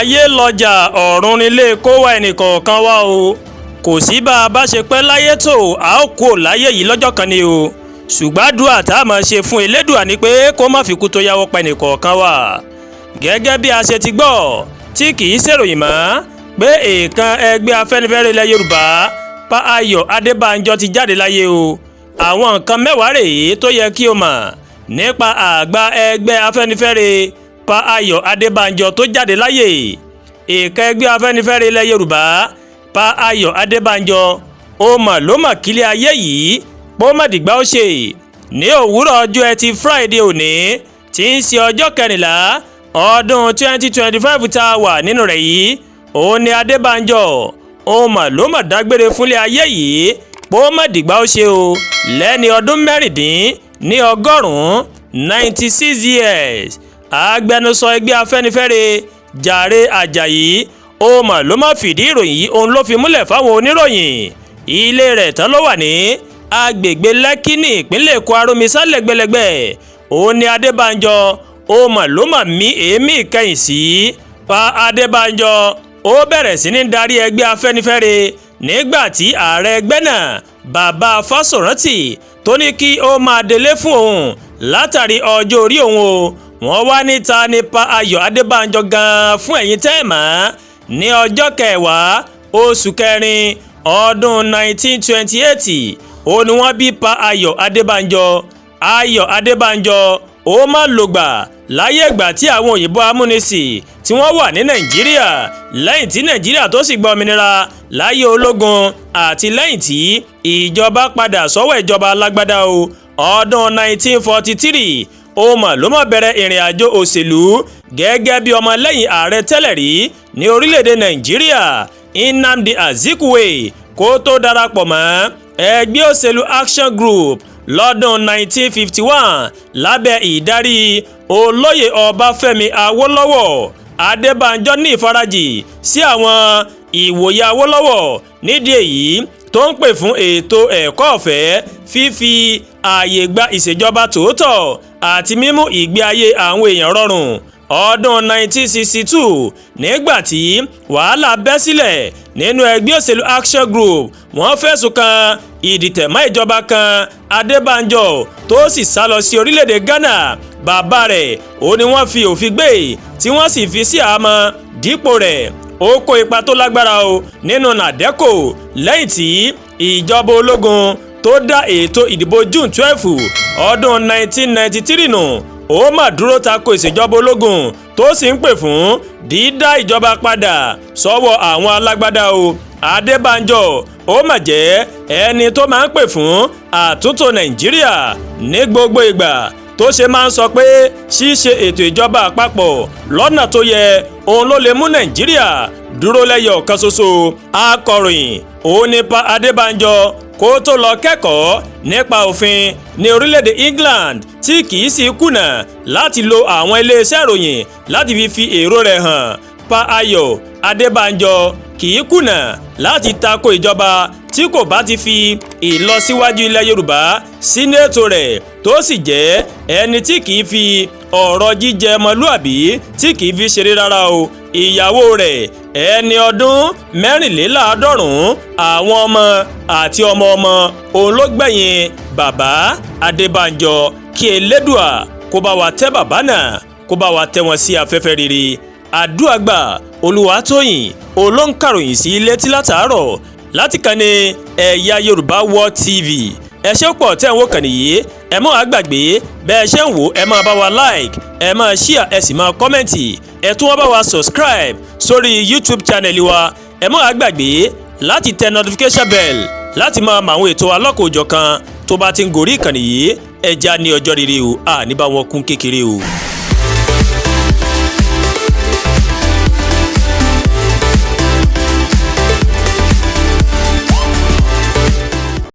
ayé lọ́jà ọ̀run nílé kó wá ẹnìkọ̀ọ̀kan wá o. Kò sí bá a bá ṣe pẹ́ láyé tó a ó kú láyé yìí lọ́jọ́ kan ni o. Ṣùgbọ́n àdúrà tá a máa ṣe fún Elédùà ni pé kó má fi kú tó yáwó pa ẹnìkọ̀ọ̀kan wá. Gẹ́gẹ́ bí a ṣe ti gbọ́ tí kì í ṣèròyìn mọ́ pé èèkàn ẹgbẹ́ Afẹ́nifẹ́re ilẹ̀ Yorùbá Pa Ayo Adebanjo ti jáde láyé o. Àwọn nǹkan mẹ́wàá rèé tó yẹ kí o mọ̀ nípa àgbà ẹgbẹ́ Afẹ́nifẹ́re Pa Ayo Adebanjo tó jáde láyé. Èèkàn ẹgbẹ́ Afẹ́nifẹ́re ilẹ̀ Yorùbá Pa Ayo Adebanjo ó mọ̀ ló mọ̀ kílẹ̀ ayé yìí pó má dìgbà ó ṣe. Ní òwúrọ̀ ọjọ́ Ẹtì Friday òní tí ń ṣe ọjọ́ 14 ọdún 2025 tá a wà nínú rẹ̀ yìí òun ni Adebanjo ó mọ̀ ló mọ̀ dágbére fúnlé ayé yìí pó má dìgbà ó ṣe o lẹ́ni ọdún 96 years. Agbẹnusọ ẹgbẹ́ Afẹ́nifẹ́re Jade Laye ó mọ̀ ló mọ̀ fìdí ìròyìn yìí òun ló fi múlẹ̀ fáwọn oníròyìn. Ilé rẹ̀ tán ló wà ní agbègbè Lẹ́kì ní ìpínlẹ̀ Èkó aromisa lẹ́gbẹ̀lẹ́gbẹ̀. Òun ni Adebanjo ó mọ̀ ló mọ̀ mí èémí ìkẹyìn sí. Pa Adebanjo ó bẹ̀rẹ̀ sí ní darí ẹgbẹ́ Afẹ́nifẹ́re nígbà tí ààrẹ ẹgbẹ́ náà Bàbá Fáṣọ̀rántì tó ní kí ó máa délé fún òun látàrí ọjọ́ orí òun o. Wọ́n wá níta ní Pa Ayo Adebanjo gan-an fún ẹ̀yin tẹ́ ẹ̀ mọ̀ ní ọjọ́ 10 oṣù kẹrin ọdún 1928 ó ní wọ́n bí Pa Ayo Adebanjo. Ayo Adebanjo ó máa lògbà láyé ìgbà tí àwọn òyìnbó amúnisìn tí wọ́n wà ní Nàìjíríà lẹ́yìn tí Nàìjíríà tó sì gba òmìnira láyé ológun àti lẹ́yìn tí ìjọba padà sọ́wọ́ ìjọba alágbádá o. Ọdún 1943 ó mọ̀ ló mọ̀ bẹ̀rẹ̀ ìrìn àjò òṣèlú gẹ́gẹ́ bí ọmọlẹ́yìn ààrẹ tẹ́lẹ̀ rí ní orílẹ̀-èdè Nàìjíríà Nnamdi Azikiwe kó tó darapọ̀ mọ́ ẹgbẹ́ òṣèlú Action Group lọ́dún 1951 lábẹ́ ìdarí olóyè Ọbáfẹ́mi Awólọ́wọ̀. Adebanjo ní ìfarajì sí àwọn ìwòye Awólọ́wọ̀ nídìí èyí tó ń pè fún ètò ẹ̀kọ́ ọ̀fẹ́, fífi ààyè gba ìṣèjọba tòótọ́ àti mímú ìgbé ayé àwọn èèyàn rọrùn. Ọdún 1962 nígbà tí wàhálà bẹ́ sílẹ̀ nínú ẹgbẹ́ òṣèlú Action Group wọ́n fẹ̀sùn kan ìdìtẹ̀mọ́ ìjọba kan Adebanjo tó sì sá lọ sí orílẹ̀-èdè Ghana. Bàbá rẹ̀ ó ní wọ́n fi òfin gbé tí wọ́n sì fi sí àhámọ́. Dípò rẹ̀ ó kó ipa tó lágbára o nínú nàdẹ́kò lẹ́yìn tí ìjọba ológun tó dá ètò ìdìbò June 12 ọdún 1993 nù. Ó mà dúró tako ìṣèjọba ológun tó sì ń pè fún dídá ìjọba padà sọ́wọ́ àwọn alágbádá o. Adebanjo ó mà jẹ́ ẹni tó máa ń pè fún àtúntò Nàìjíríà ní gbogbo ìgbà tó ṣe máa ń sọ pé ṣíṣe ètò ìjọba àpapọ̀ lọ́nà tó yẹ òun ló lè mú Nàìjíríà dúró lẹ́yọ̀ kan ṣoṣo. Akọ̀ròyìn òun ni Pa Adebanjo kó tó lọ kẹ́kọ̀ọ́ nípa òfin ní orílẹ̀-èdè England tí kìí sì kùnà láti lo àwọn iléeṣẹ́ ìròyìn láti fi èrò rẹ̀ hàn. Pa Ayo Adebanjo kìí kùnà láti tako ìjọba tí kò bá ti fi ìlọsíwájú ilẹ̀ Yorùbá sínú ètò rẹ̀ tó sì jẹ́ ẹni tí kìí fi ọ̀rọ̀ jíjẹ ọmọlúàbí tí kìí fi ṣeré rárá o. Ìyàwó rẹ̀ ẹni ọdún 94 àwọn ọmọ àti ọmọ ọmọ òun ló gbẹ̀yìn Bàbá Adebanjo. Kí Elédùà kó bá wa tẹ́ bàbá náà kó bá wa tẹ́ wọn sí afẹ́fẹ́ rere. Àdúrà gbà Olúwatóyìn olóńkàròyìn sí létí látàárọ̀ láti kàn ní Ẹ̀yà Yorùbá World TV. Ẹ ṣé pọ̀ tẹ́ ń wò kàn nìyí. Ẹ má gbàgbé bẹ́ẹ̀ ṣe ń wò ẹ máa bá wa like, ẹ máa share, ẹ sì máa kọ́mẹ̀ntì. Ẹ tún wá bá wa subscribe sórí YouTube channel wa. Ẹ má gbàgbé láti tẹ notification bell láti máa mọ àwọn ètò alọ́kòójọ̀kan tó bá ti ń gorí ìkànnì yìí. Ẹ já ní ọjọ́ rere o, àní bá wọn kún kékeré o.